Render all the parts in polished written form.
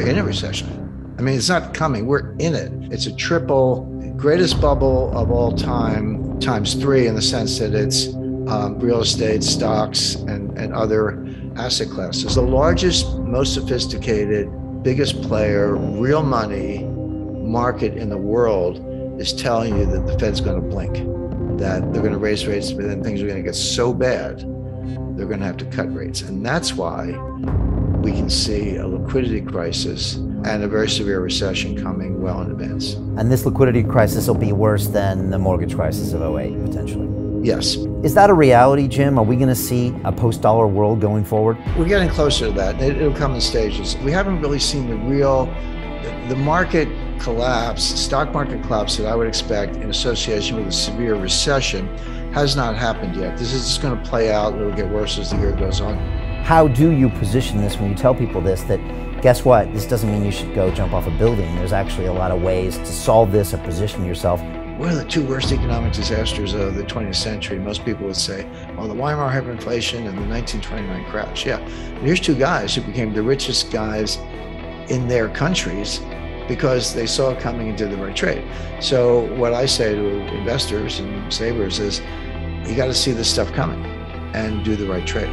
in a recession. I mean, it's not coming, we're in it. It's a triple, greatest bubble of all time, times 3 in the sense that it's real estate, stocks, and other asset classes. The largest, most sophisticated, biggest player, real money market in the world is telling you that the Fed's going to blink, that they're going to raise rates, but then things are going to get so bad, they're going to have to cut rates. And that's why we can see a liquidity crisis and a very severe recession coming well in advance. And this liquidity crisis will be worse than the mortgage crisis of '08, potentially. Yes. Is that a reality, Jim? Are we going to see a post-dollar world going forward? We're getting closer to that. It'll come in stages. We haven't really seen the market collapse, stock market collapse that I would expect in association with a severe recession has not happened yet. This is just going to play out. It'll get worse as the year goes on. How do you position this when you tell people this, that guess what, this doesn't mean you should go jump off a building. There's actually a lot of ways to solve this or position yourself. One of the 2 worst economic disasters of the 20th century, most people would say, well, the Weimar hyperinflation and the 1929 crash. Yeah, here's 2 guys who became the richest guys in their countries because they saw it coming and did the right trade. So what I say to investors and savers is, you got to see this stuff coming and do the right trade.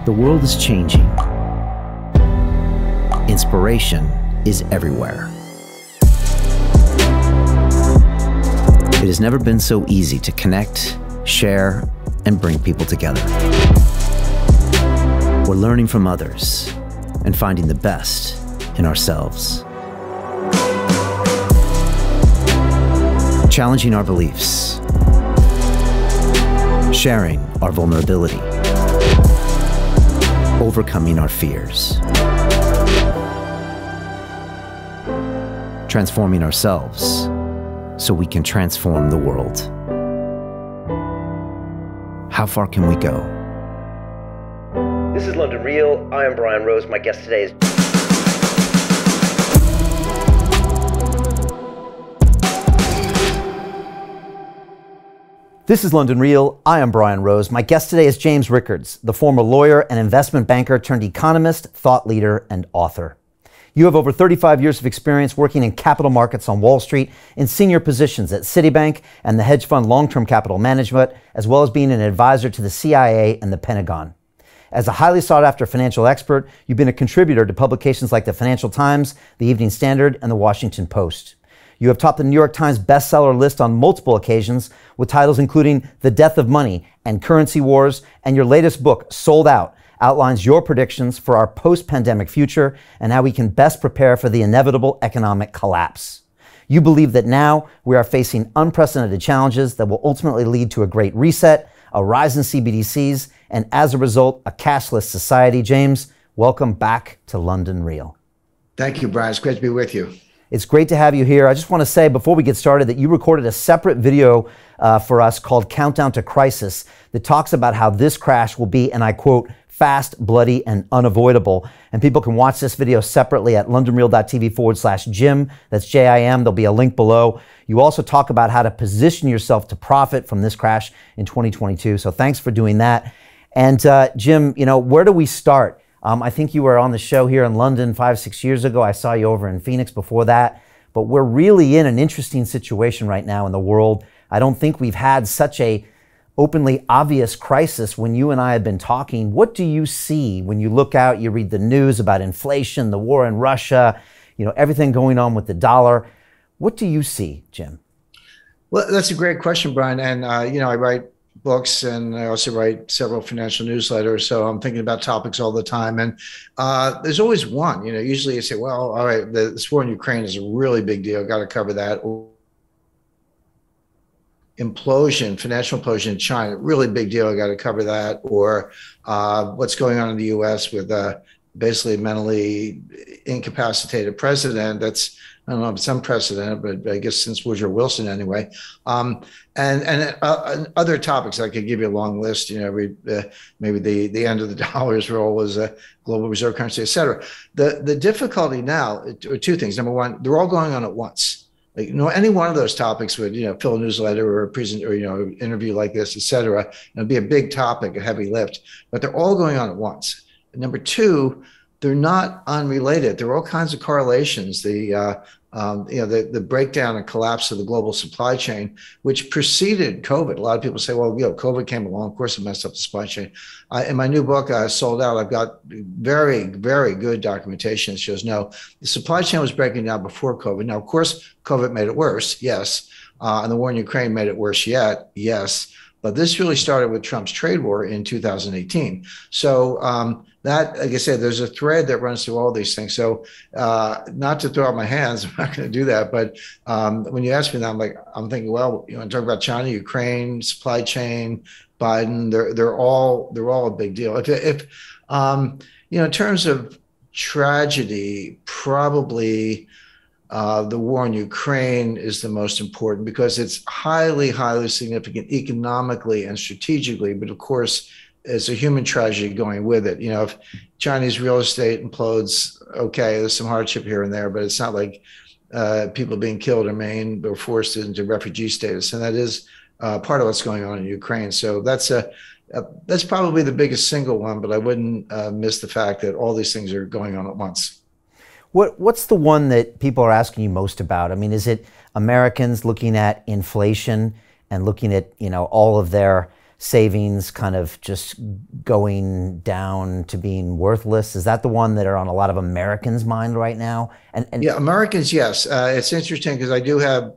The world is changing. Inspiration is everywhere. It has never been so easy to connect, share, and bring people together. We're learning from others and finding the best in ourselves. Challenging our beliefs. Sharing our vulnerability. Overcoming our fears. Transforming ourselves so we can transform the world. How far can we go? This is London Real. I am Brian Rose. My guest today is... This is London Real. I am Brian Rose. My guest today is James Rickards, the former lawyer and investment banker turned economist, thought leader, and author. You have over 35 years of experience working in capital markets on Wall Street in senior positions at Citibank and the hedge fund Long-Term Capital Management, as well as being an advisor to the CIA and the Pentagon. As a highly sought-after financial expert, you've been a contributor to publications like the Financial Times, the Evening Standard, and the Washington Post. You have topped the New York Times bestseller list on multiple occasions with titles including The Death of Money and Currency Wars, and your latest book, Sold Out, outlines your predictions for our post-pandemic future and how we can best prepare for the inevitable economic collapse. You believe that now we are facing unprecedented challenges that will ultimately lead to a great reset, a rise in CBDCs, and as a result, a cashless society. James, welcome back to London Real. Thank you, Brian. It's great to be with you. It's great to have you here. I just want to say before we get started that you recorded a separate video for us called Countdown to Crisis that talks about how this crash will be, and I quote, fast, bloody, and unavoidable. And people can watch this video separately at londonreal.tv/Jim. That's Jim. There'll be a link below. You also talk about how to position yourself to profit from this crash in 2022. So thanks for doing that. And Jim, you know, where do we start? I think you were on the show here in London 5-6 years ago. I saw you over in Phoenix before that. But we're really in an interesting situation right now in the world. I don't think we've had such a openly obvious crisis when you and I have been talking. What do you see when you look out, you read the news about inflation, the war in Russia, you know, everything going on with the dollar? What do you see, Jim? Well, that's a great question, Brian. And, you know, I write books and I also write several financial newsletters. So I'm thinking about topics all the time. And there's always one, you know, usually you say, well, all right, this war in Ukraine is a really big deal. Got to cover that. Implosion, financial implosion in China, really big deal. I got to cover that. Or what's going on in the U.S. with basically a mentally incapacitated president. That's, I don't know if it's unprecedented, but I guess since Woodrow Wilson anyway. And other topics, I could give you a long list, you know, maybe the end of the dollar's role as a global reserve currency, et cetera. The difficulty now are 2 things. Number one, they're all going on at once. Like, any one of those topics would, fill a newsletter or a present or, interview like this, et cetera. It'd be a big topic, a heavy lift, but they're all going on at once. And number two, they're not unrelated. There are all kinds of correlations. The breakdown and collapse of the global supply chain, which preceded COVID. A lot of people say, well, COVID came along. Of course, it messed up the supply chain. In my new book, Sold Out, I've got very, very good documentation that shows, no, the supply chain was breaking down before COVID. Now, of course, COVID made it worse, yes. And the war in Ukraine made it worse yet, yes. But this really started with Trump's trade war in 2018. So that, like I said, there's a thread that runs through all these things. So not to throw out my hands, I'm not going to do that. But when you ask me that, I'm thinking, well, you want to talk about China, Ukraine, supply chain, Biden, they're all a big deal. If in terms of tragedy, probably the war in Ukraine is the most important because it's highly, highly significant economically and strategically. But of course, it's a human tragedy going with it. If Chinese real estate implodes, okay, there's some hardship here and there, but it's not like people being killed or maimed or forced into refugee status. And that is part of what's going on in Ukraine. So that's probably the biggest single one, but I wouldn't miss the fact that all these things are going on at once. What's the one that people are asking you most about? I mean, is it Americans looking at inflation and looking at, all of their savings kind of just going down to being worthless? Is that the one that are on a lot of Americans' mind right now? And yeah, Americans, yes. It's interesting because I do have,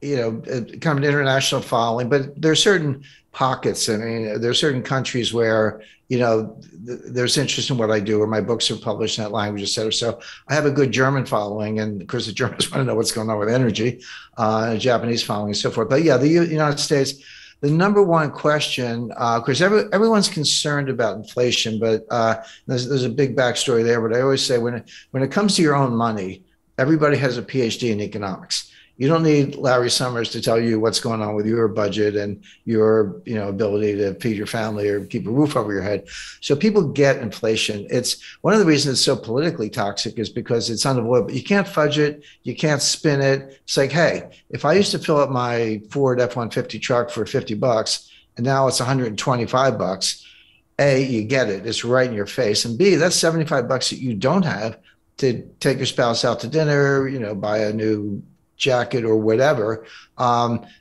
kind of an international following, but there are certain pockets. I mean, there are certain countries where, there's interest in what I do, or my books are published in that language, et cetera. So I have a good German following, and of course the Germans want to know what's going on with energy, Japanese following and so forth. But yeah, the United States, the number one question, of course, everyone's concerned about inflation, but there's a big backstory there. But I always say when it comes to your own money, everybody has a PhD in economics. You don't need Larry Summers to tell you what's going on with your budget and your ability to feed your family or keep a roof over your head. So people get inflation. It's one of the reasons it's so politically toxic is because it's unavoidable. You can't fudge it. You can't spin it. It's like, hey, if I used to fill up my Ford F-150 truck for $50 and now it's $125, A, you get it. It's right in your face. And B, that's $75 that you don't have to take your spouse out to dinner, buy a new jacket or whatever.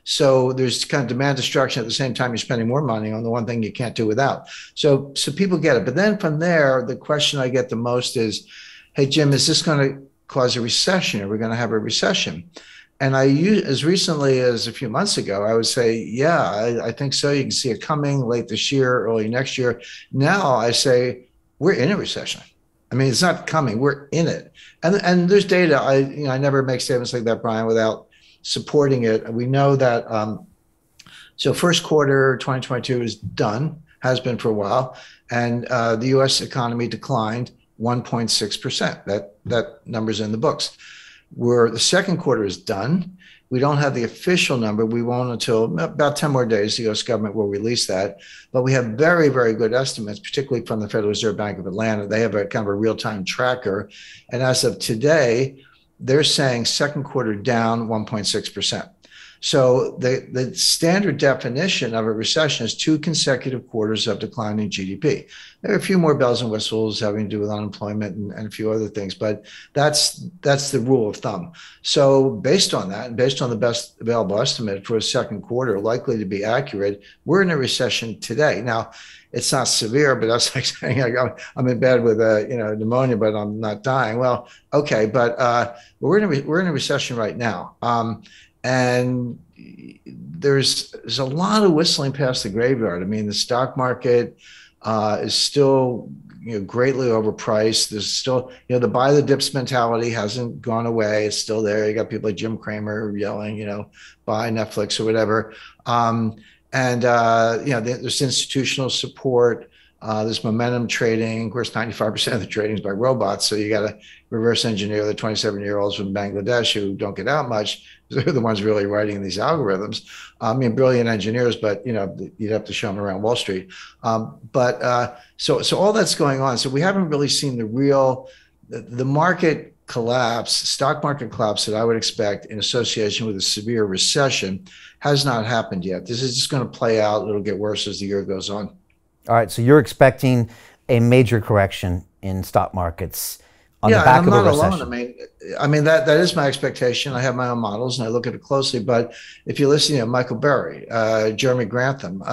So there's kind of demand destruction at the same time you're spending more money on the one thing you can't do without. So people get it. But then from there, the question I get the most is, hey, Jim, is this going to cause a recession? Are we going to have a recession? And as recently as a few months ago, I would say, yeah, I think so. You can see it coming late this year, early next year. Now I say, we're in a recession. I mean, it's not coming. We're in it. And there's data. I never make statements like that, Brian, without supporting it. We know that, so first quarter 2022 is done, has been for a while. And the U.S. economy declined 1.6%. That number's in the books. The second quarter is done. We don't have the official number. We won't until about 10 more days. The U.S. government will release that. But we have very, very good estimates, particularly from the Federal Reserve Bank of Atlanta. They have a kind of a real-time tracker. And as of today, they're saying second quarter down 1.6%. So the standard definition of a recession is 2 consecutive quarters of declining GDP. There are a few more bells and whistles having to do with unemployment and a few other things, but that's the rule of thumb. So based on that, and based on the best available estimate for a second quarter likely to be accurate, we're in a recession today. Now, it's not severe, but that's like saying I'm in bed with pneumonia, but I'm not dying. Well, okay, but we're in a recession right now. And there's a lot of whistling past the graveyard. I mean, the stock market is still greatly overpriced. There's still the buy the dips mentality hasn't gone away. It's still there. You got people like Jim Cramer yelling, buy Netflix or whatever. There's institutional support. There's momentum trading. Of course, 95% of the trading is by robots. So you got to reverse engineer the 27-year-olds from Bangladesh who don't get out much. They're the ones really writing these algorithms. I mean, brilliant engineers, but you'd have to show them around Wall Street. So all that's going on. So we haven't really seen the market collapse, stock market collapse that I would expect in association with a severe recession has not happened yet. This is just going to play out. It'll get worse as the year goes on. All right, so you're expecting a major correction in stock markets on the back of a recession. I mean that is my expectation. I have my own models and I look at it closely. But if you listen to Michael Burry, Jeremy Grantham,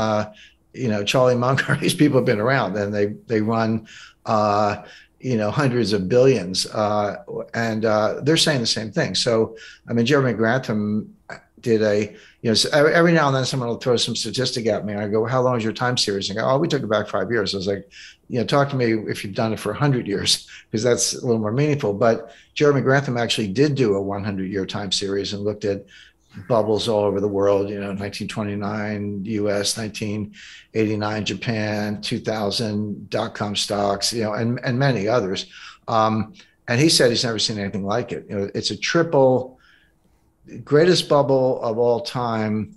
Charlie Munger, these people have been around and they run hundreds of billions, and they're saying the same thing. So I mean, Jeremy Grantham did so every now and then someone will throw some statistic at me. And I go, how long is your time series? And I go, oh, we took it back 5 years. I was like, talk to me if you've done it for 100 years, because that's a little more meaningful. But Jeremy Grantham actually did do a 100-year time series and looked at bubbles all over the world, 1929 US, 1989 Japan, 2000 dot-com stocks, and many others. And he said he's never seen anything like it. It's a triple greatest bubble of all time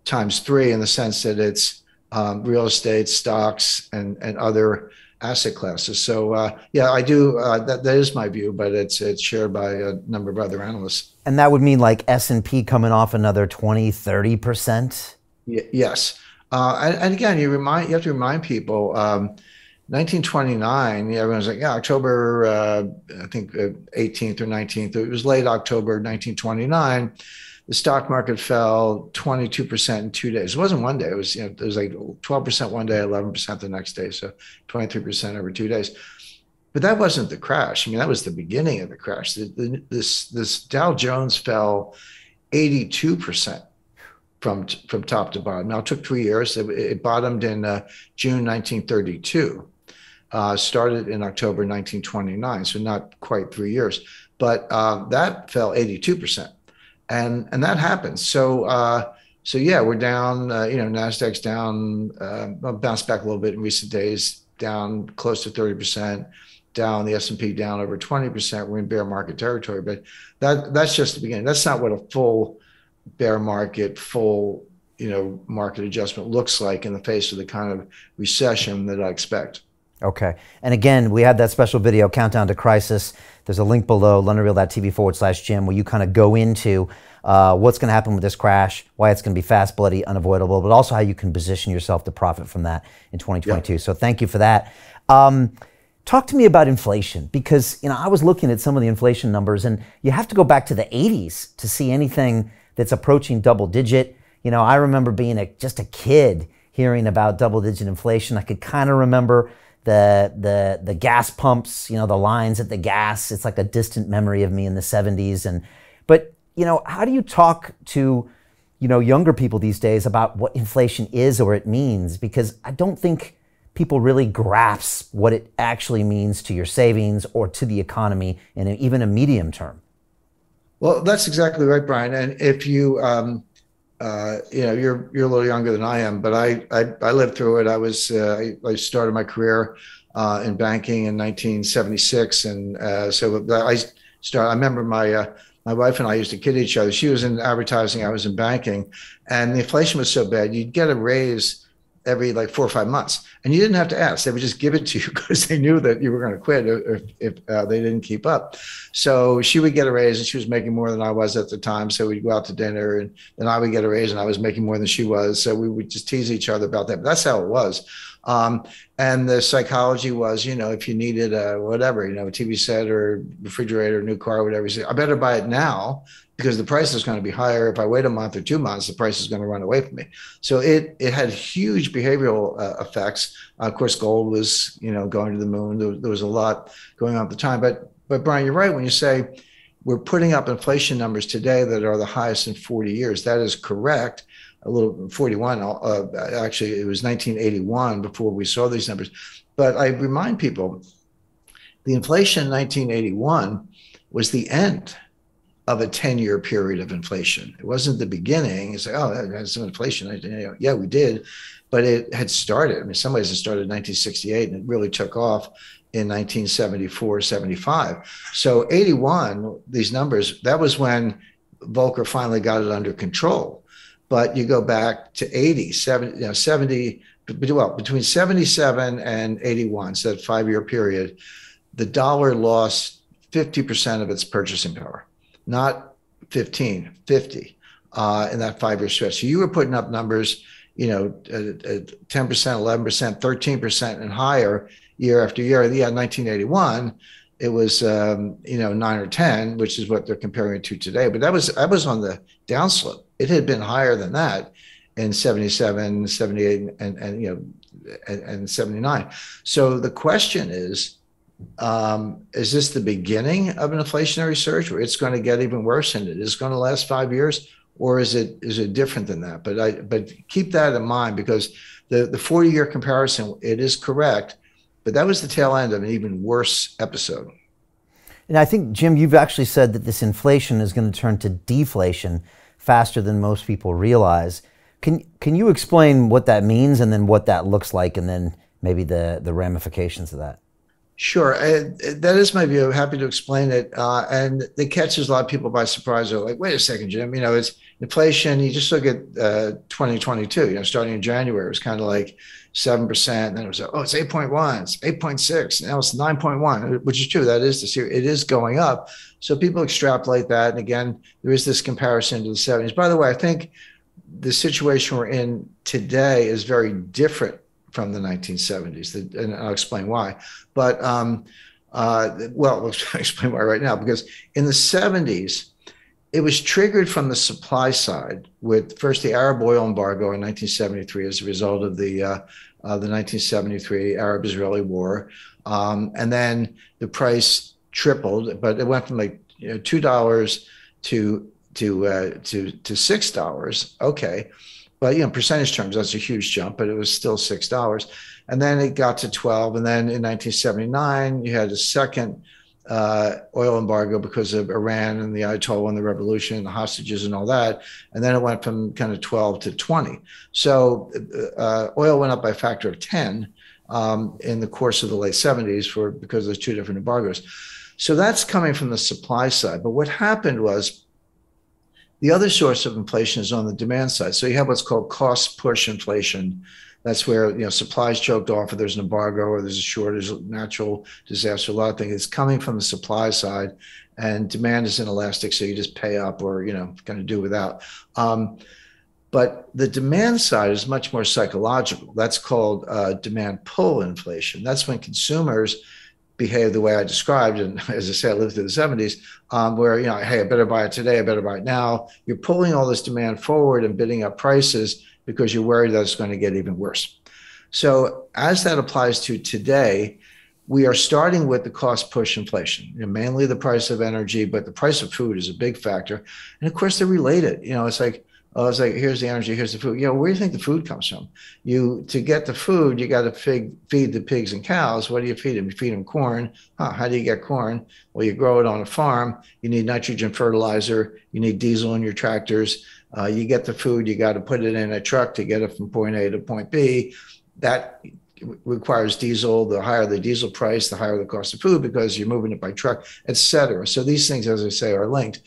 times 3, in the sense that it's real estate, stocks, and other asset classes. So I do. That is my view, but it's shared by a number of other analysts. And that would mean like S&P coming off another 20-30%? Yes. And again, you have to remind people, 1929, everyone's like, October, I think 18th or 19th. It was late October 1929. The stock market fell 22% in 2 days. It wasn't one day. It was, it was like 12% one day, 11% the next day. So 23% over 2 days. But that wasn't the crash. I mean, that was the beginning of the crash. This Dow Jones fell 82% from top to bottom. Now, it took 3 years. It bottomed in June 1932. Started in October 1929, so not quite 3 years. But that fell 82%. And that happens. So yeah, we're down. Nasdaq's down. Bounced back a little bit in recent days. Down close to 30%. Down. The S&P down over 20%. We're in bear market territory. But that's just the beginning. That's not what a full bear market, market adjustment looks like in the face of the kind of recession that I expect. Okay. And again, we had that special video, Countdown to Crisis. There's a link below, londonreal.tv/Jim, where you kind of go into what's going to happen with this crash, why it's going to be fast, bloody, unavoidable, but also how you can position yourself to profit from that in 2022. Yep. So thank you for that. Talk to me about inflation, because I was looking at some of the inflation numbers, and you have to go back to the 80s to see anything that's approaching double digit. I remember being just a kid hearing about double digit inflation. I could kind of remember the gas pumps, the lines at the gas. It's like a distant memory of me in the 70s. But how do you talk to, younger people these days about what inflation is or it means? Because I don't think people really grasp what it actually means to your savings or to the economy in even a medium term. Well, that's exactly right, Brian. And if you, you're a little younger than I am, but I lived through it. I started my career in banking in 1976, and I remember my wife and I used to kid each other. She was in advertising, I was in banking, and the inflation was so bad, you'd get a raise every like 4 or 5 months, and you didn't have to ask. They would just give it to you because they knew that you were going to quit if they didn't keep up. So she would get a raise, and she was making more than I was at the time. So we'd go out to dinner, and then I would get a raise, and I was making more than she was. So we would just tease each other about that. But that's how it was. And the psychology was, if you needed a TV set or refrigerator, new car, whatever, you say, I better buy it now, because the price is going to be higher. If I wait a month or 2 months, the price is going to run away from me. So it had huge behavioral effects. Of course, gold was, going to the moon. There was a lot going on at the time. But Brian, you're right when you say we're putting up inflation numbers today that are the highest in 40 years. That is correct. A little 41. Actually, it was 1981 before we saw these numbers. But I remind people, the inflation in 1981 was the end of a 10-year period of inflation. It wasn't the beginning. It's like, that's some inflation. Yeah, we did, but it had started. I mean, some ways it started in 1968, and it really took off in 1974, 75. So 81, these numbers, that was when Volcker finally got it under control. But you go back to 70, between 77 and 81, so that 5-year period, the dollar lost 50% of its purchasing power, not 15, 50 in that 5-year stretch. So you were putting up numbers, 10%, 11%, 13% and higher year after year. Yeah, 1981, it was, 9 or 10, which is what they're comparing it to today. But that was on the downslope. It had been higher than that in 77, 78, and 79. So the question is this the beginning of an inflationary surge where it's going to get even worse and it is going to last 5 years? Or is it different than that? But keep that in mind, because the 40-year comparison, it is correct, but that was the tail end of an even worse episode. And I think, Jim, you've actually said that this inflation is going to turn to deflation faster than most people realize. Can you explain what that means and then what that looks like and then maybe the ramifications of that? Sure. That is my view. I'm happy to explain it. And it catches a lot of people by surprise. They're like, wait a second, Jim, it's inflation. You just look at 2022, starting in January, it was kind of like 7%. And then it was, it's 8.1, it's 8.6. Now it's 9.1, which is true. That is this year. It is going up. So people extrapolate that. And again, there is this comparison to the 70s. By the way, I think the situation we're in today is very different from the 1970s, and I'll explain why. But I'll explain why right now, because in the 70s, it was triggered from the supply side with first the Arab oil embargo in 1973 as a result of the 1973 Arab-Israeli war, and then the price tripled, but it went from like $2 to $6. Okay. But percentage terms, that's a huge jump, but it was still $6. And then it got to 12. And then in 1979, you had a second oil embargo because of Iran and the Ayatollah and the revolution and the hostages and all that. And then it went from kind of 12 to 20. So oil went up by a factor of 10 in the course of the late 70s because there's two different embargoes. So that's coming from the supply side. But what happened was, the other source of inflation is on the demand side. So you have what's called cost push inflation. That's where supplies choked off, or there's an embargo, or there's a shortage, natural disaster, a lot of things. It's coming from the supply side, and demand is inelastic, so you just pay up or kind of do without. But the demand side is much more psychological. That's called demand pull inflation. That's when consumers behave the way I described. And as I say, I lived through the 70s, where, hey, I better buy it today, I better buy it now. You're pulling all this demand forward and bidding up prices because you're worried that it's going to get even worse. So as that applies to today, we are starting with the cost push inflation, mainly the price of energy, but the price of food is a big factor. And of course, they're related. It's like, here's the energy, here's the food. Where do you think the food comes from? To get the food, you got to feed the pigs and cows. What do you feed them? You feed them corn. How do you get corn? Well, you grow it on a farm. You need nitrogen fertilizer. You need diesel in your tractors. You get the food. You got to put it in a truck to get it from point A to point B. That requires diesel. The higher the diesel price, the higher the cost of food because you're moving it by truck, et cetera. So these things, as I say, are linked.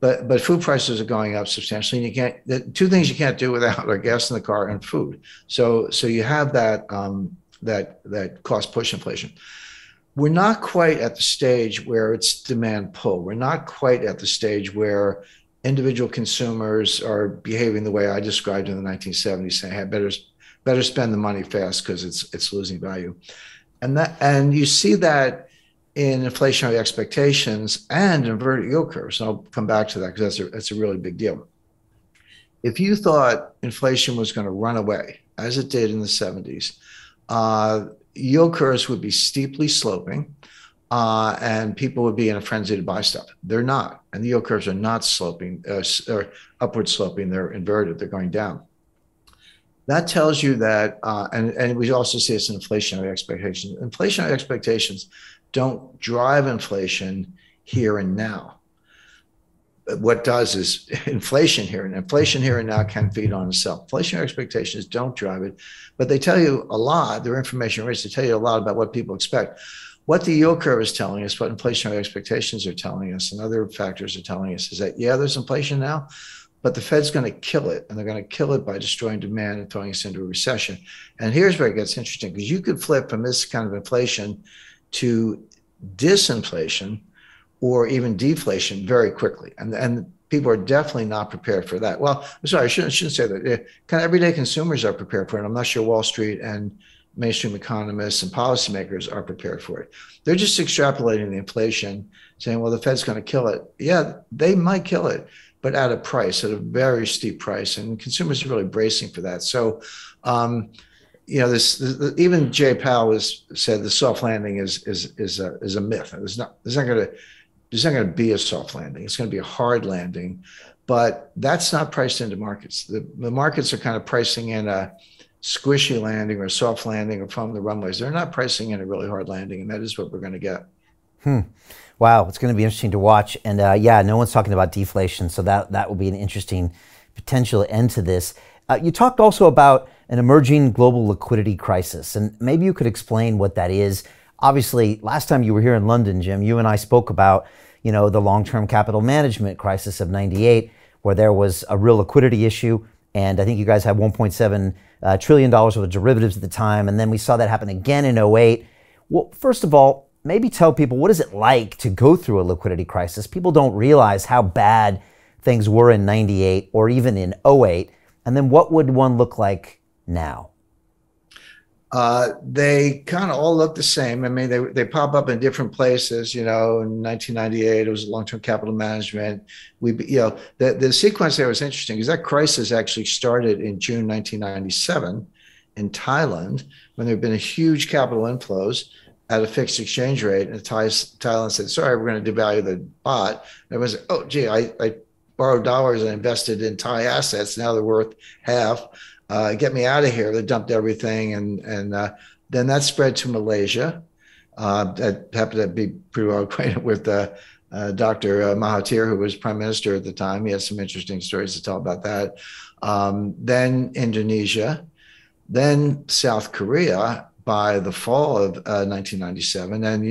But food prices are going up substantially, and the two things you can't do without are gas in the car and food. So you have that cost push inflation. We're not quite at the stage where it's demand pull. We're not quite at the stage where individual consumers are behaving the way I described in the 1970s, saying, "Hey, better spend the money fast because it's losing value," and you see that in inflationary expectations and inverted yield curves. And I'll come back to that because that's a really big deal. If you thought inflation was going to run away, as it did in the 70s, yield curves would be steeply sloping and people would be in a frenzy to buy stuff. They're not. And the yield curves are not sloping or upward sloping. They're inverted. They're going down. That tells you that, and we also see this in inflationary expectations. Inflationary expectations don't drive inflation here and now. What does is inflation here and now can feed on itself. Inflationary expectations don't drive it, but they tell you a lot. They're information rich. They tell you a lot about what people expect. What the yield curve is telling us, what inflationary expectations are telling us, and other factors are telling us is that, yeah, there's inflation now, but the Fed's going to kill it, and they're going to kill it by destroying demand and throwing us into a recession. And here's where it gets interesting, because you could flip from this kind of inflation to disinflation or even deflation very quickly. And people are definitely not prepared for that. Well, I'm sorry, I shouldn't say that. Kind of everyday consumers are prepared for it. I'm not sure Wall Street and mainstream economists and policymakers are prepared for it. They're just extrapolating the inflation, saying, well, the Fed's going to kill it. Yeah, they might kill it, but at a price, at a very steep price. And consumers are really bracing for that. So, this even Jay Powell said the soft landing is a myth. There's not going to be a soft landing. It's going to be a hard landing, but that's not priced into markets. The markets are kind of pricing in a squishy landing or a soft landing or from the runways. They're not pricing in a really hard landing, and that is what we're going to get. Wow, it's going to be interesting to watch. And no one's talking about deflation, so that will be an interesting potential end to this. You talked also about an emerging global liquidity crisis, and maybe you could explain what that is. Obviously, last time you were here in London, Jim, you and I spoke about, the long-term capital management crisis of '98, where there was a real liquidity issue. And I think you guys had $1.7 trillion worth of derivatives at the time. And then we saw that happen again in '08. Well, first of all, maybe tell people, what is it like to go through a liquidity crisis? People don't realize how bad things were in '98 or even in '08. And then what would one look like now? They kind of all look the same. I mean, they pop up in different places. In 1998, it was long-term capital management. The sequence there was interesting because that crisis actually started in June 1997 in Thailand, when there had been a huge capital inflows at a fixed exchange rate. And Thailand said, sorry, we're going to devalue the baht. And everyone said, oh, gee, I borrowed dollars and invested in Thai assets. Now they're worth half. Get me out of here. They dumped everything. And then that spread to Malaysia. That happened to be pretty well acquainted with Dr. Mahathir, who was prime minister at the time. He has some interesting stories to tell about that. Then Indonesia, then South Korea by the fall of 1997. And,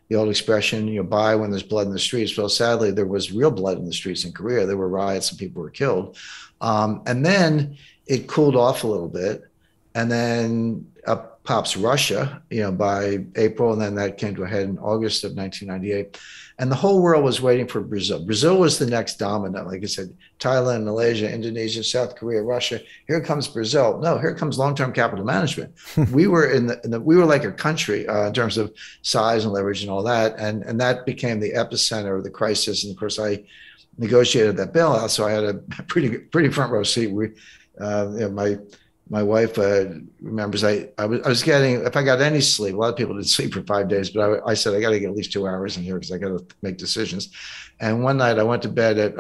the old expression, buy when there's blood in the streets. Well, sadly, there was real blood in the streets in Korea. There were riots and people were killed. And then it cooled off a little bit, and then up pops Russia, by April, and then that came to a head in August of 1998. And the whole world was waiting for Brazil. Brazil was the next dominant. Like I said, Thailand, Malaysia, Indonesia, South Korea, Russia. Here comes Brazil. No, here comes long-term capital management. We were we were like a country in terms of size and leverage and all that, and that became the epicenter of the crisis. And of course, I negotiated that bailout, so I had a pretty front row seat. My wife remembers I was getting, if I got any sleep, a lot of people didn't sleep for 5 days, but I said, I got to get at least 2 hours in here because I got to make decisions. And one night I went to bed at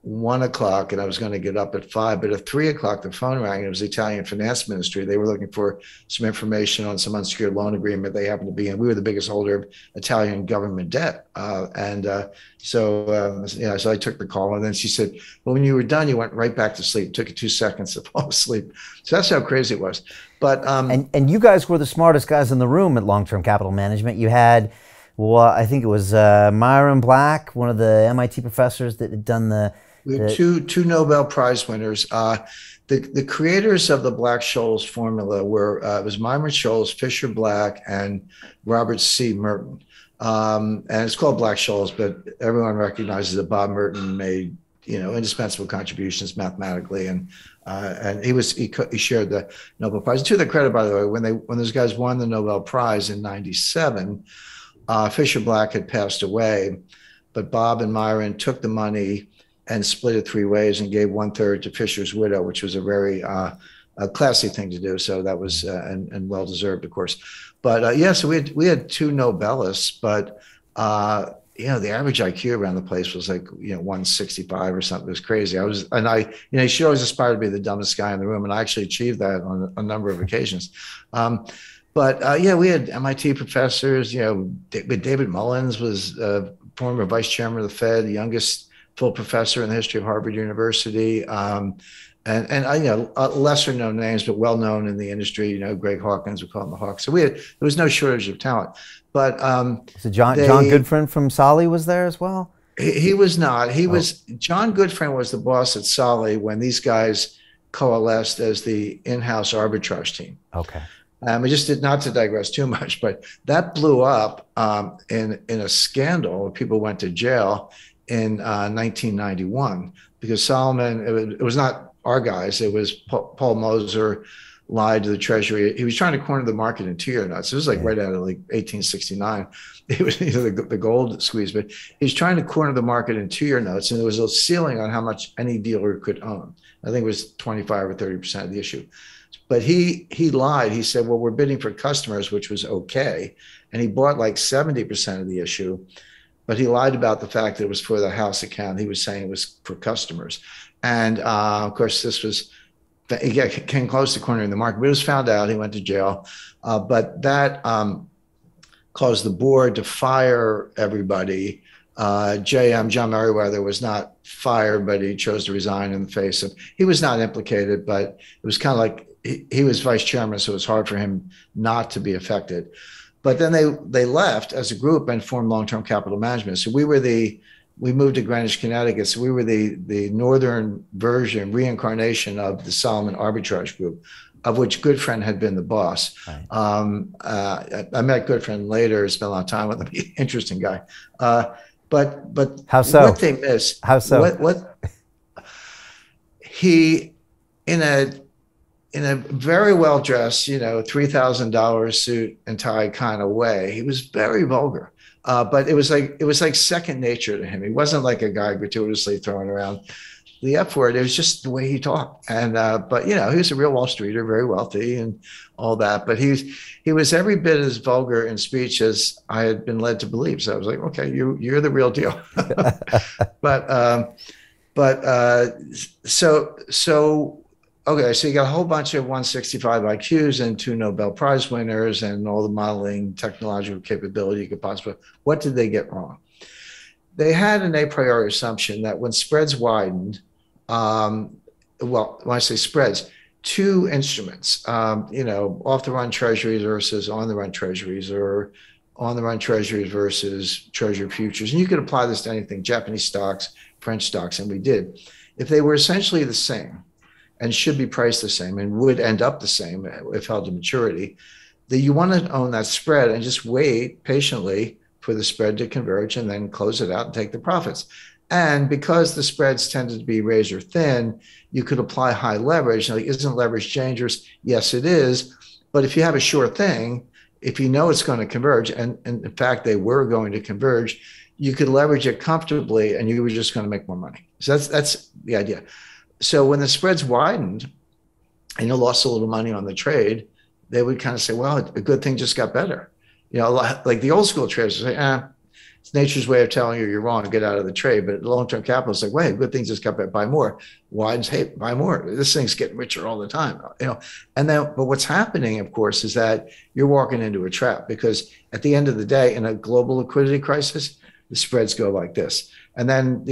1 o'clock and I was going to get up at 5, but at 3 o'clock, the phone rang and it was the Italian finance ministry. They were looking for some information on some unsecured loan agreement they happened to be in. We were the biggest holder of Italian government debt. So I took the call, and then she said, well, when you were done, you went right back to sleep. It took you 2 seconds to fall asleep. So that's how crazy it was. But and you guys were the smartest guys in the room at long-term capital management. You had, well, I think it was Myron Black, one of the MIT professors that had done we had two Nobel Prize winners. The creators of the Black-Scholes formula were it was Myron Scholes, Fisher Black, and Robert C. Merton. And it's called Black-Scholes, but everyone recognizes that Bob Merton made indispensable contributions mathematically, and he shared the Nobel Prize. To their credit, by the way, when those guys won the Nobel Prize in '97, Fisher Black had passed away, but Bob and Myron took the money and split it 3 ways and gave 1/3 to Fisher's widow, which was a very classy thing to do. So that was and well deserved, of course. But so we had 2 Nobelists, but the average IQ around the place was like 165 or something. It was crazy. You should always aspire to be the dumbest guy in the room, and I actually achieved that on a number of occasions. We had MIT professors. David Mullins was former vice chairman of the Fed, the youngest full professor in the history of Harvard University, and lesser known names, but well known in the industry. Greg Hawkins, we call him the Hawk. So there was no shortage of talent. But so John Goodfriend from Solly was there as well. He was not. John Goodfriend was the boss at Solly when these guys coalesced as the in-house arbitrage team. Okay. We just did not to digress too much, but that blew up in a scandal. People went to jail in 1991 because Solomon. It was not our guys. It was Paul Moser lied to the Treasury. He was trying to corner the market in 2-year notes. It was like right out of like 1869. It was the gold squeeze, but he's trying to corner the market in 2-year notes, and there was a ceiling on how much any dealer could own. I think it was 25 or 30% of the issue. But he lied. He said, well, we're bidding for customers, which was okay. And he bought like 70% of the issue, but he lied about the fact that it was for the house account. He was saying it was for customers. And of course, he came close to cornering the market, but it was found out. He went to jail. But that caused the board to fire everybody. John Merriweather was not fired, but he chose to resign in the face of, he was not implicated, but it was kind of like he was vice chairman, so it was hard for him not to be affected. But then they left as a group and formed Long-Term Capital Management. So we moved to Greenwich, Connecticut. So we were the northern version, reincarnation of the Solomon Arbitrage Group, of which Goodfriend had been the boss. Right. I met Goodfriend later, spent a lot of time with him. Interesting guy. But how so? What they missed. How so? What he in a very well dressed, $3,000 suit and tie kind of way. He was very vulgar, but it was like second nature to him. He wasn't like a guy gratuitously throwing around the F word. It was just the way he talked. And but he was a real Wall Streeter, very wealthy and all that. But he was every bit as vulgar in speech as I had been led to believe. So I was like, okay, you're the real deal. Okay, so you got a whole bunch of 165 IQs and 2 Nobel Prize winners and all the modeling technological capability you could possibly. What did they get wrong? They had an a priori assumption that when spreads widened, when I say spreads, 2 instruments, off the run treasuries versus on the run treasuries, or on the run treasuries versus treasury futures. And you could apply this to anything, Japanese stocks, French stocks, and we did. If they were essentially the same, and should be priced the same and would end up the same if held to maturity, that you want to own that spread and just wait patiently for the spread to converge and then close it out and take the profits. And because the spreads tended to be razor thin, you could apply high leverage. Now, isn't leverage dangerous? Yes, it is. But if you have a sure thing, if you know it's going to converge, and in fact, they were going to converge, you could leverage it comfortably and you were just going to make more money. So that's the idea. So when the spreads widened and you lost a little money on the trade, they would kind of say, well, a good thing just got better. Like the old school traders would say, it's nature's way of telling you you're wrong, get out of the trade. But long-term capital is like, wait, good thing just got better, buy more. Widens, hey, buy more. This thing's getting richer all the time. And then, but what's happening, of course, is that you're walking into a trap, because at the end of the day, in a global liquidity crisis, the spreads go like this. And then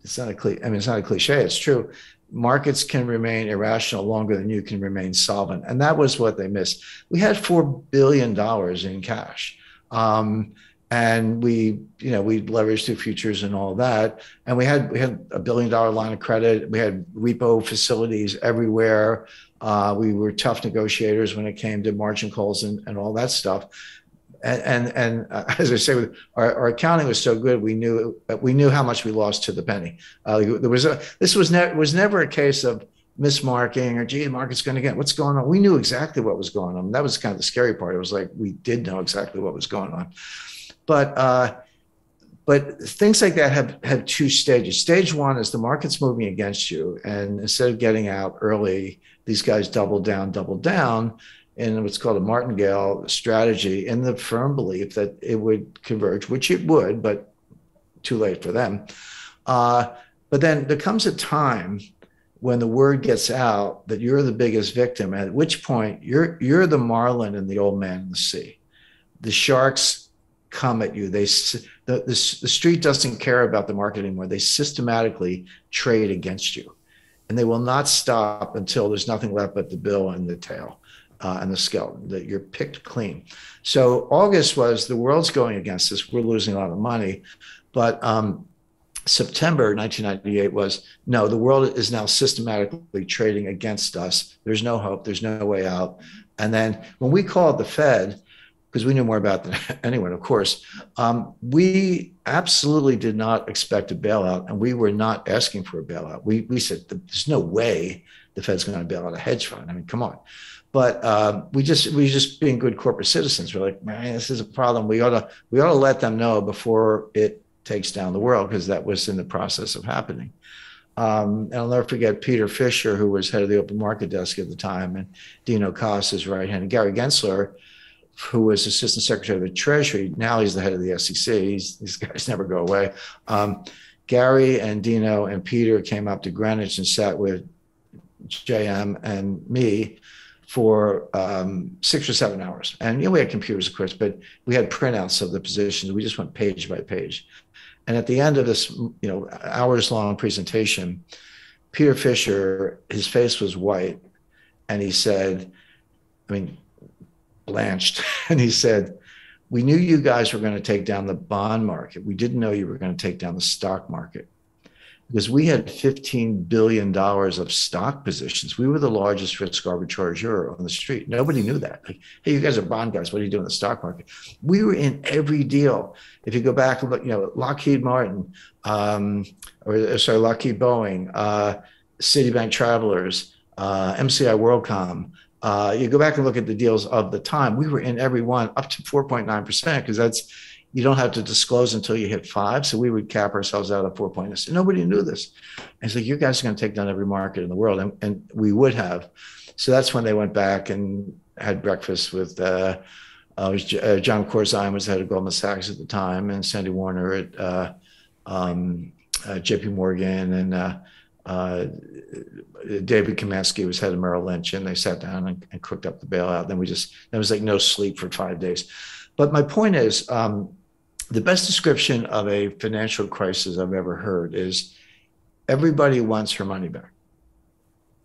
it's not a cliche, it's true. Markets can remain irrational longer than you can remain solvent. And that was what they missed. We had $4 billion in cash. And we leveraged through futures and all that. And we had $1 billion line of credit. We had repo facilities everywhere. We were tough negotiators when it came to margin calls and all that stuff. And as I say, our accounting was so good, we knew how much we lost to the penny. This was never a case of mismarking or, gee, the market's going to get, what's going on? We knew exactly what was going on. That was kind of the scary part. It was like we did know exactly what was going on. But things like that have 2 stages. Stage 1 is the market's moving against you, and instead of getting out early, these guys double down in what's called a martingale strategy, in the firm belief that it would converge, which it would, but too late for them. But then there comes a time when the word gets out that you're the biggest victim, at which point you're the marlin and the old man in the sea. The sharks come at you. The street doesn't care about the market anymore. They systematically trade against you, and they will not stop until there's nothing left but the bill and the tail. And the skeleton, that you're picked clean. So August was, the world's going against us. We're losing a lot of money, but September 1998 was, no, the world is now systematically trading against us. There's no hope. There's no way out. And then when we called the Fed, because we knew more about that anyone, of course, we absolutely did not expect a bailout, and we were not asking for a bailout. We said, there's no way the Fed's going to bail out a hedge fund. I mean, come on. But we just being good corporate citizens, we're like, man, this is a problem. We ought to let them know before it takes down the world, because that was in the process of happening. And I'll never forget Peter Fisher, who was head of the open market desk at the time, and Dino Coss, his right hand, and Gary Gensler, who was assistant secretary of the Treasury. Now he's the head of the SEC. These guys never go away. Gary and Dino and Peter came up to Greenwich and sat with JM and me for 6 or 7 hours. And we had computers, of course, but we had printouts of the positions. We just went page by page. And at the end of this, hours-long presentation, Peter Fisher, his face was white, and he said, blanched, and he said, we knew you guys were going to take down the bond market. We didn't know you were going to take down the stock market, because we had $15 billion of stock positions. We were the largest risk arbitrager on the street. Nobody knew that. Like, hey, you guys are bond guys. What are you doing in the stock market? We were in every deal. If you go back and look, Lockheed Martin, Lockheed Boeing, Citibank Travelers, MCI WorldCom. You go back and look at the deals of the time. We were in every one, up to 4.9%, because you don't have to disclose until you hit 5. So we would cap ourselves out at 4.9. Nobody knew this. And it's like, you guys are going to take down every market in the world. And we would have. So that's when they went back and had breakfast with John Corzine, was the head of Goldman Sachs at the time, and Sandy Warner at JP Morgan, and David Kamansky was head of Merrill Lynch, and they sat down and cooked up the bailout. Then there was like no sleep for 5 days. But my point is, the best description of a financial crisis I've ever heard is everybody wants her money back.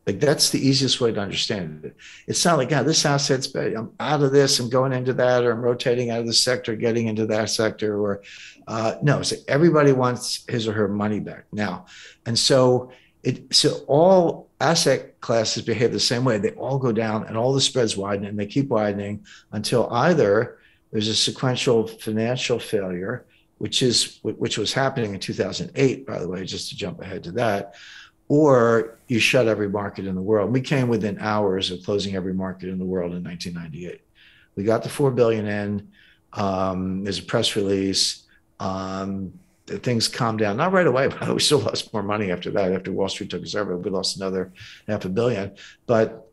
Like, that's the easiest way to understand it. It's not like, this asset's bad. I'm out of this, I'm going into that, or I'm rotating out of this sector, getting into that sector, or no, it's like everybody wants his or her money back now. And so all asset classes behave the same way. They all go down, and all the spreads widen, and they keep widening until either there's a sequential financial failure, which was happening in 2008, by the way, just to jump ahead to that, or you shut every market in the world. We came within hours of closing every market in the world in 1998. We got the $4 billion in. There's a press release. Things calmed down, not right away, but we still lost more money after that. After Wall Street took us over, we lost another $500 million. But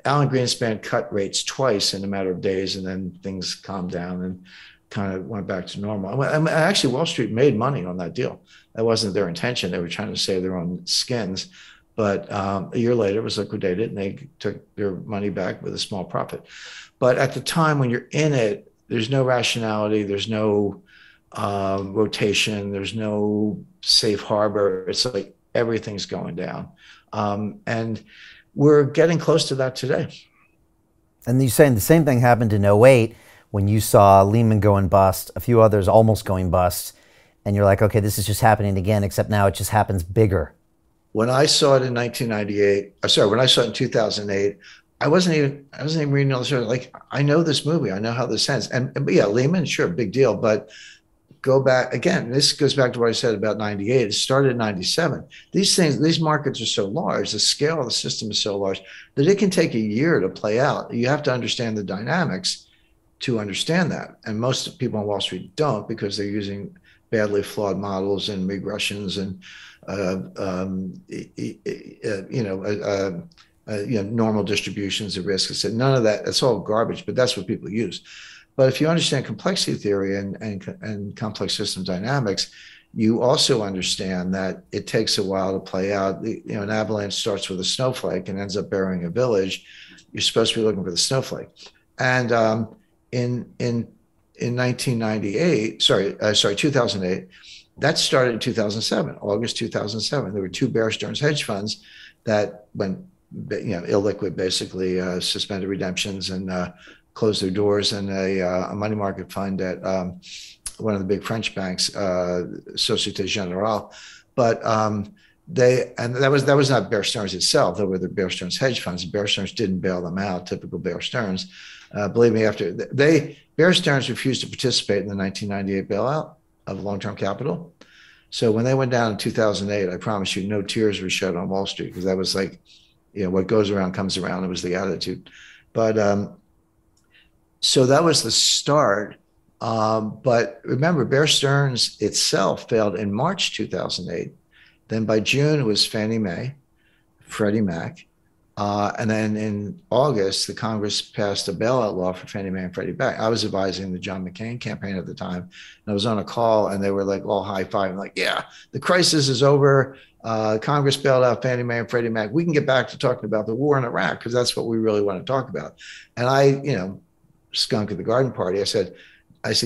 Alan Greenspan cut rates twice in a matter of days, and then things calmed down and kind of went back to normal. Actually, Wall Street made money on that deal. That wasn't their intention. They were trying to save their own skins. But a year later, it was liquidated, and they took their money back with a small profit. But at the time when you're in it, there's no rationality. There's no rotation. There's no safe harbor. It's like everything's going down. And we're getting close to that today. And you're saying the same thing happened in '08 when you saw Lehman going bust, a few others almost going bust, and you're like, okay, this is just happening again, except now it just happens bigger. When I saw it in 1998, when I saw it in 2008, I wasn't even reading all the show. Like, I know this movie. I know how this ends. But yeah, Lehman, sure, big deal. But go back again, this goes back to what I said about 98. It started in 97. These markets are so large, the scale of the system is so large that it can take a year to play out. You have to understand the dynamics to understand that. And most people on Wall Street don't, because they're using badly flawed models and regressions and normal distributions of risk. So none of that, that's all garbage, but that's what people use. But if you understand complexity theory and complex system dynamics, you also understand that it takes a while to play out. An avalanche starts with a snowflake and ends up burying a village. You're supposed to be looking for the snowflake. And in 2008, that started in 2007, August 2007. There were two Bear Stearns hedge funds that went illiquid, basically suspended redemptions and closed their doors, and a money market fund at one of the big French banks, Societe Generale, But that was not Bear Stearns itself. That were the Bear Stearns hedge funds. Bear Stearns didn't bail them out. Typical Bear Stearns. Believe me, Bear Stearns refused to participate in the 1998 bailout of long-term capital. So when they went down in 2008, I promise you, no tears were shed on Wall Street, because that was like, what goes around comes around. It was the attitude. But so that was the start. But remember, Bear Stearns itself failed in March 2008. Then by June, it was Fannie Mae, Freddie Mac. And then in August, the Congress passed a bailout law for Fannie Mae and Freddie Mac. I was advising the John McCain campaign at the time. And I was on a call, and they were like all high-fiving, like, yeah, the crisis is over. Congress bailed out Fannie Mae and Freddie Mac. We can get back to talking about the war in Iraq, because that's what we really want to talk about. And I, skunk at the garden party, I said,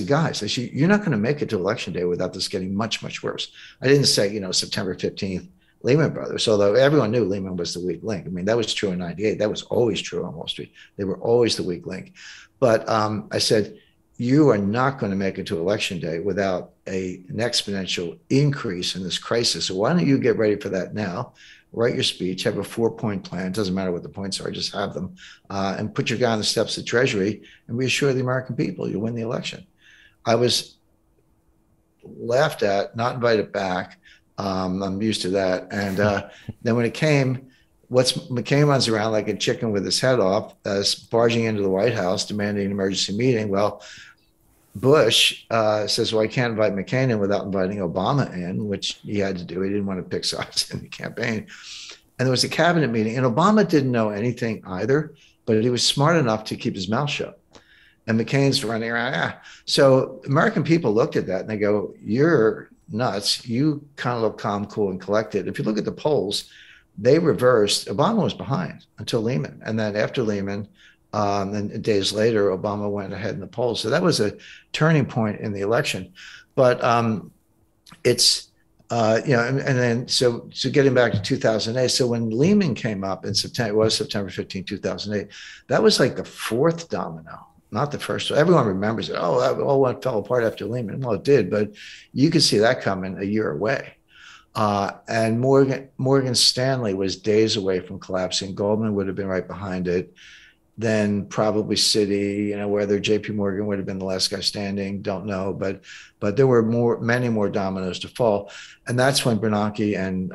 guys, you're not going to make it to election day without this getting much, much worse. I didn't say, September 15th, Lehman Brothers, although everyone knew Lehman was the weak link. I mean, that was true in 98. That was always true on Wall Street. They were always the weak link. But I said, you are not going to make it to election day without an exponential increase in this crisis. So why don't you get ready for that now? Write your speech, have a 4-point plan. It doesn't matter what the points are, just have them, and put your guy on the steps of Treasury and reassure the American people you'll win the election. I was laughed at, not invited back. I'm used to that. And then when it came, McCain runs around like a chicken with his head off, barging into the White House, demanding an emergency meeting. Well, Bush says, well, I can't invite McCain in without inviting Obama in, which he had to do. He didn't want to pick sides in the campaign. And there was a cabinet meeting, and Obama didn't know anything either, but he was smart enough to keep his mouth shut. And McCain's running around. So American people looked at that and they go, you're nuts. You kind of look calm, cool, and collected. If you look at the polls, they reversed. Obama was behind until Lehman. And then after Lehman, and days later, Obama went ahead in the polls. So that was a turning point in the election. But it's, and then, so getting back to 2008. So when Lehman came up in September, it was September 15, 2008, that was like the fourth domino. Not the first. Everyone remembers it. Oh, that all fell apart after Lehman. Well, it did, but you could see that coming a year away. And Morgan Stanley was days away from collapsing. Goldman would have been right behind it. Then probably Citi, whether JP Morgan would have been the last guy standing, don't know. But there were many more dominoes to fall. And that's when Bernanke and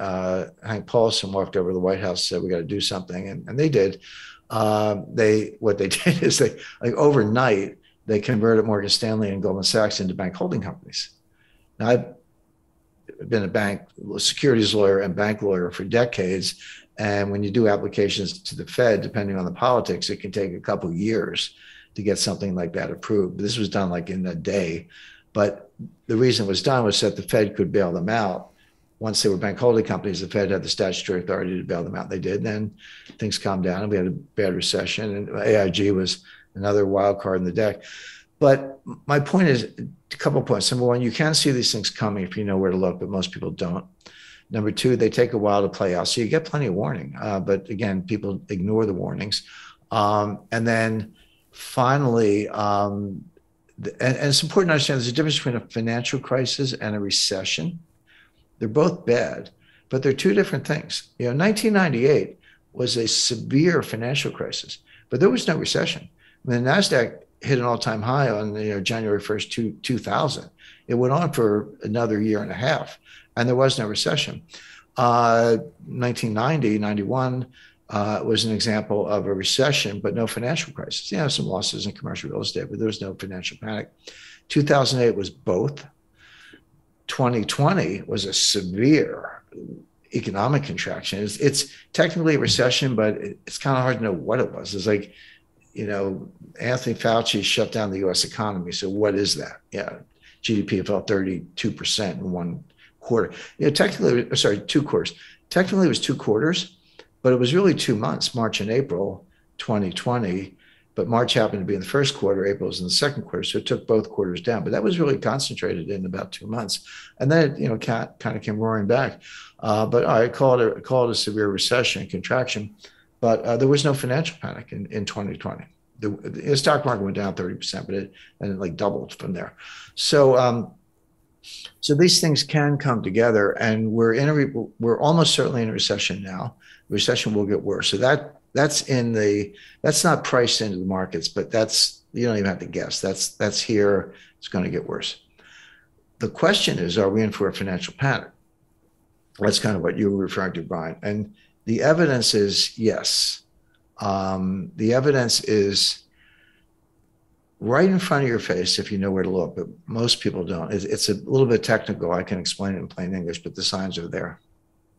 Hank Paulson walked over to the White House and said, we got to do something. And they did. What they did is overnight, they converted Morgan Stanley and Goldman Sachs into bank holding companies. Now, I've been a securities lawyer and bank lawyer for decades. And when you do applications to the Fed, depending on the politics, it can take a couple of years to get something like that approved. This was done like in a day. But the reason it was done was that the Fed could bail them out. Once they were bank holding companies, the Fed had the statutory authority to bail them out. They did. Then things calmed down and we had a bad recession. And AIG was another wild card in the deck. But my point is a couple of points. Number one, you can see these things coming if you know where to look, but most people don't. Number two, they take a while to play out. So you get plenty of warning. But again, people ignore the warnings. And then finally, and it's important to understand there's a difference between a financial crisis and a recession. They're both bad, but they're two different things. 1998 was a severe financial crisis, but there was no recession. I mean, the NASDAQ hit an all-time high on January 1st, 2000. It went on for another year and a half, and there was no recession. 1990, 91 was an example of a recession, but no financial crisis. Some losses in commercial real estate, but there was no financial panic. 2008 was both. 2020 was a severe economic contraction. It's technically a recession, but it's kind of hard to know what it was. It's like, Anthony Fauci shut down the U.S. economy. So what is that? GDP fell 32% in one quarter. Technically, sorry, 2 quarters. Technically, it was 2 quarters, but it was really 2 months, March and April 2020. But March happened to be in the first quarter, April was in the second quarter. So it took both quarters down. But that was really concentrated in about 2 months. And then it, kind of came roaring back. But I call it a severe recession, contraction. But there was no financial panic in 2020. The stock market went down 30%, but it doubled from there. So So these things can come together, and we're almost certainly in a recession now. The recession will get worse. So that's not priced into the markets, but you don't even have to guess. That's here. It's going to get worse. The question is, are we in for a financial panic? That's kind of what you were referring to, Brian. And the evidence is yes. The evidence is right in front of your face if you know where to look, but most people don't. It's a little bit technical. I can explain it in plain English, but the signs are there.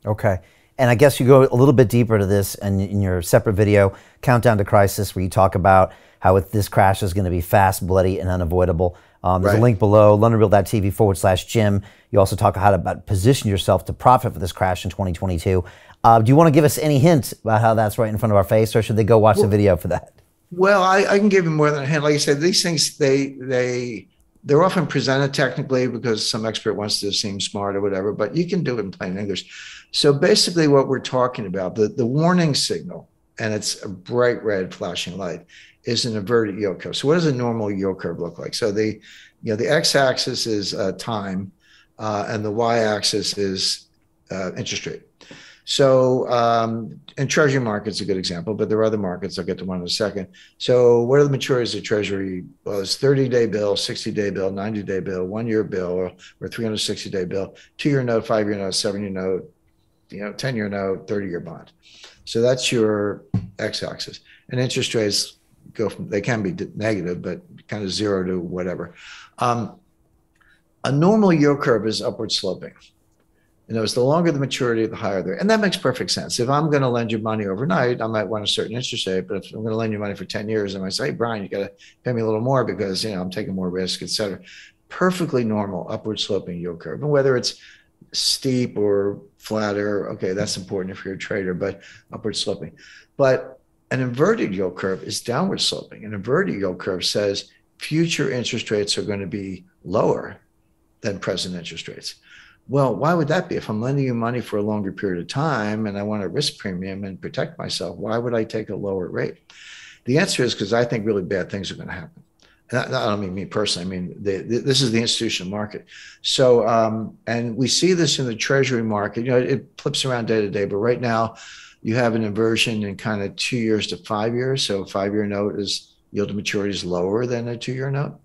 Okay. And I guess you go a little bit deeper to this in your separate video, Countdown to Crisis, where you talk about how this crash is going to be fast, bloody, and unavoidable. There's a link below, londonreal.tv/Jim. You also talk about position yourself to profit for this crash in 2022. Do you want to give us any hint about how that's right in front of our face, or should they go watch the video for that? Well, I can give you more than a hint. Like I said, these things, they're often presented technically because some expert wants to seem smart or whatever, but you can do it in plain English. So basically what we're talking about, the warning signal, and it's a bright red flashing light, is an inverted yield curve. So what does a normal yield curve look like? So the x-axis is time, and the y-axis is interest rate. So, and treasury market's a good example, but there are other markets. I'll get to one in a second. So what are the maturities of treasury? Well, it's 30-day bill, 60-day bill, 90-day bill, 1-year bill, or 360-day bill, 2-year note, 5-year note, 7-year note, 10-year note, 30-year bond. So that's your x-axis. And interest rates they can be negative, but kind of 0 to whatever. A normal yield curve is upward sloping. It's the longer the maturity, the higher there. And that makes perfect sense. If I'm going to lend you money overnight, I might want a certain interest rate. But if I'm going to lend you money for 10 years, I might say, hey, Brian, you got to pay me a little more because, I'm taking more risk, et cetera. Perfectly normal upward sloping yield curve. And whether it's steep or flatter, okay, that's important if you're a trader, but upward sloping. But an inverted yield curve is downward sloping. An inverted yield curve says future interest rates are going to be lower than present interest rates. Well, why would that be? If I'm lending you money for a longer period of time and I want a risk premium and protect myself, why would I take a lower rate? The answer is because I think really bad things are going to happen. And I don't mean me personally. I mean, this is the institutional market. So, and we see this in the treasury market. It flips around day to day, but right now you have an inversion in kind of 2 years to 5 years. So a 5-year note yield to maturity is lower than a 2-year note.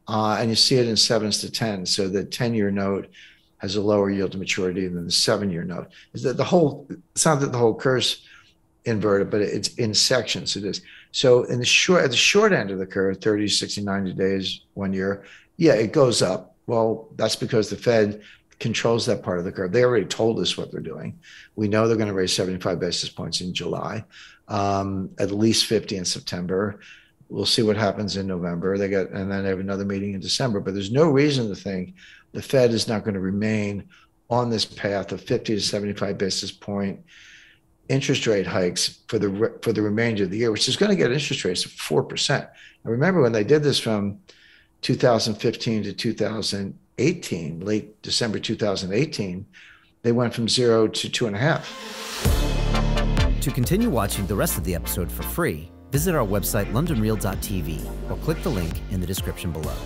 And you see it in 7s to 10. So the 10-year note has a lower yield to maturity than the 7-year note. It's not that the whole curve's inverted, but it's in sections. It is. So at the short end of the curve, 30, 60, 90 days, 1 year, yeah, it goes up. Well, that's because the Fed controls that part of the curve. They already told us what they're doing. We know they're going to raise 75 basis points in July, at least 50 in September. We'll see what happens in November. And then they have another meeting in December. But there's no reason to think the Fed is not going to remain on this path of 50 to 75 basis point interest rate hikes for the remainder of the year, which is going to get interest rates of 4%. Now, remember when they did this from 2015 to 2018, late December 2018, they went from 0 to 2.5. To continue watching the rest of the episode for free, visit our website londonreal.tv or click the link in the description below.